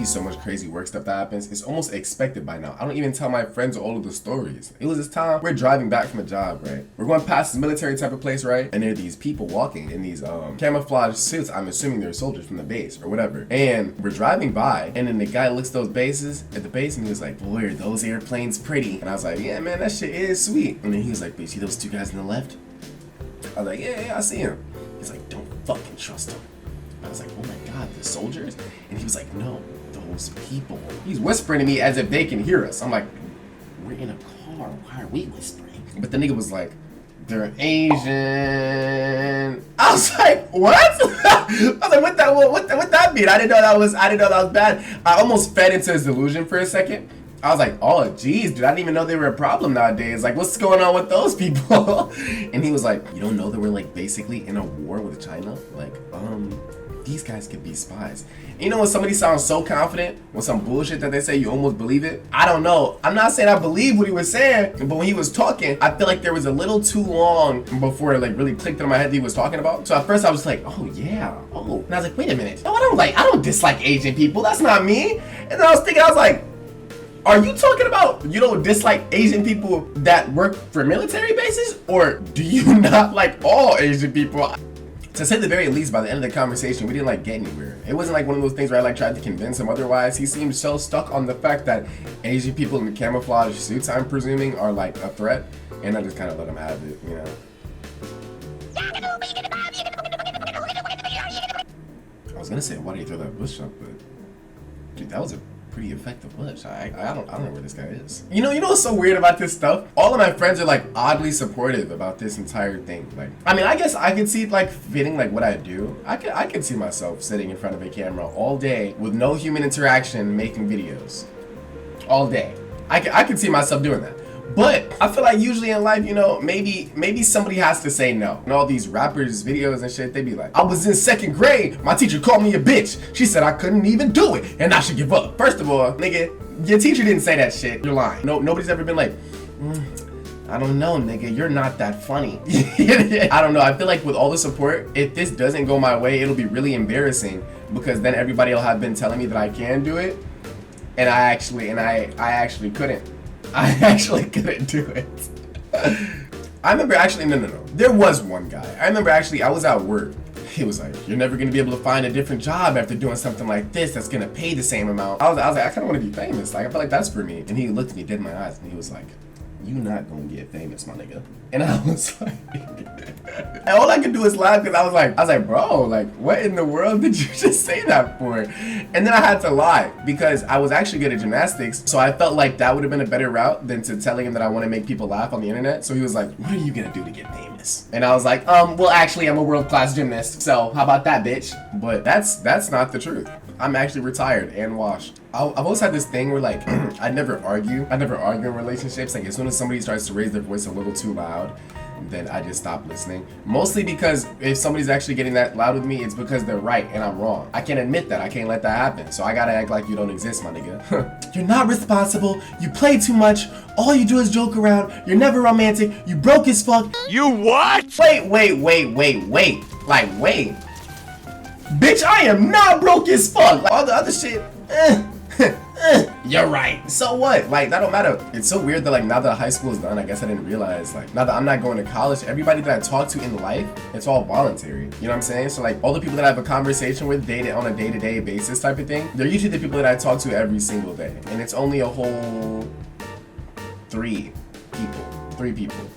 so much crazy work stuff that happens. It's almost expected by now. I don't even tell my friends all of the stories. It was this time we're driving back from a job, right? We're going past this military type of place, right? And there are these people walking in these camouflage suits. I'm assuming they're soldiers from the base or whatever. And we're driving by, and then the guy looks at the base, and he was like, boy, are those airplanes pretty? And I was like, yeah, man, that shit is sweet. And then he was like, but you see those two guys on the left? I was like, yeah, I see him. He's like, don't fucking trust him. I was like, oh my God, the soldiers? And he was like, no, those people. He's whispering to me as if they can hear us. I'm like, we're in a car, why are we whispering? But the nigga was like, they're Asian. I was like, what? I was like, what that mean? I didn't know that was bad. I almost fed into his delusion for a second. I was like, oh geez, dude, I didn't even know they were a problem nowadays. Like, what's going on with those people? And he was like, you don't know that we're like basically in a war with China? Like, these guys could be spies. And you know when somebody sounds so confident with some bullshit that they say, you almost believe it? I don't know. I'm not saying I believe what he was saying, but when he was talking, I feel like there was a little too long before it like really clicked in my head that he was talking about. So at first I was like, oh yeah, oh. And I was like, wait a minute. No, I don't dislike Asian people. That's not me. And then I was like, are you talking about you don't dislike Asian people that work for military bases? Or do you not like all Asian people? To say the very least, by the end of the conversation, we didn't like get anywhere. It wasn't like one of those things where I like tried to convince him otherwise. He seemed so stuck on the fact that Asian people in camouflage suits, I'm presuming, are like a threat. And I just kind of let him have it, you know. I was gonna say, why do you throw that bush up? But dude, that was a pretty effective bush. I don't know where this guy is. You know what's so weird about this stuff? All of my friends are like oddly supportive about this entire thing. Like, I mean, I guess I could see like fitting like what I do. I could see myself sitting in front of a camera all day with no human interaction making videos. All day. I could see myself doing that. But I feel like usually in life, you know, maybe somebody has to say no. And all these rappers' videos and shit, they be like, I was in 2nd grade, my teacher called me a bitch. She said I couldn't even do it, and I should give up. First of all, nigga, your teacher didn't say that shit. You're lying. No, nobody's ever been like, I don't know, nigga, you're not that funny. I don't know. I feel like with all the support, if this doesn't go my way, it'll be really embarrassing because then everybody will have been telling me that I can do it, and I actually couldn't. I actually couldn't do it. I remember actually, no. There was one guy. I remember actually, I was at work. He was like, you're never going to be able to find a different job after doing something like this that's going to pay the same amount. I was like, I kind of want to be famous. Like, I feel like that's for me. And he looked at me dead in my eyes and he was like, you not going to get famous, my nigga. And I was like, and all I could do is laugh because I was like, bro, like, what in the world did you just say that for? And then I had to lie because I was actually good at gymnastics. So I felt like that would have been a better route than to telling him that I want to make people laugh on the internet. So he was like, what are you going to do to get famous? And I was like, well, actually, I'm a world-class gymnast. So how about that, bitch? But that's not the truth. I'm actually retired and washed. I've always had this thing where like, I never argue in relationships. Like as soon as somebody starts to raise their voice a little too loud, then I just stop listening. Mostly because if somebody's actually getting that loud with me, it's because they're right and I'm wrong. I can't admit that. I can't let that happen. So I gotta act like you don't exist, my nigga. You're not responsible. You play too much. All you do is joke around. You're never romantic. You broke as fuck. You what? Wait. Like, wait. Bitch, I am not broke as fuck. Like, all the other shit, you're right. So what? Like, that don't matter. It's so weird that like now that high school is done, I guess I didn't realize like now that I'm not going to college, everybody that I talk to in life, it's all voluntary. You know what I'm saying? So like all the people that I have a conversation with on a day-to-day basis type of thing, they're usually the people that I talk to every single day. And it's only a whole three people.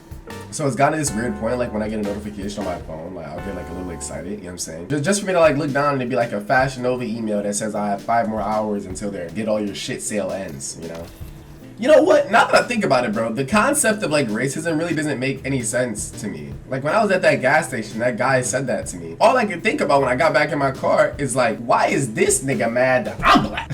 So it's gotten to this weird point, like when I get a notification on my phone, like I'll get like a little excited, you know what I'm saying? Just for me to like look down and it'd be like a Fashion Nova email that says I have 5 more hours until their get all your shit sale ends, you know? You know what? Now that I think about it, bro, the concept of like racism really doesn't make any sense to me. Like when I was at that gas station, that guy said that to me. All I could think about when I got back in my car is like, why is this nigga mad that I'm black?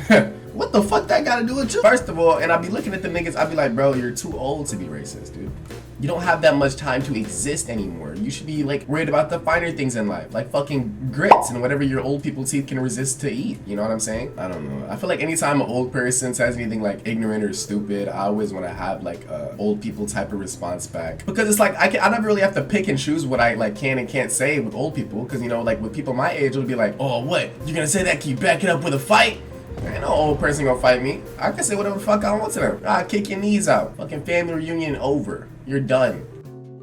What the fuck that gotta do with you? First of all, and I'll be looking at the niggas, I'll be like, bro, you're too old to be racist, dude. You don't have that much time to exist anymore. You should be like worried about the finer things in life, like fucking grits and whatever your old people teeth can resist to eat. You know what I'm saying? I don't know. I feel like anytime an old person says anything like ignorant or stupid, I always want to have like a old people type of response back, because it's like I never really have to pick and choose what I like can and can't say with old people, because you know, like with people my age, it'll be like, oh, what? You're gonna say that? Can you back it up with a fight? Ain't no old person gonna fight me. I can say whatever the fuck I want to them. I'll kick your knees out. Fucking family reunion over. You're done.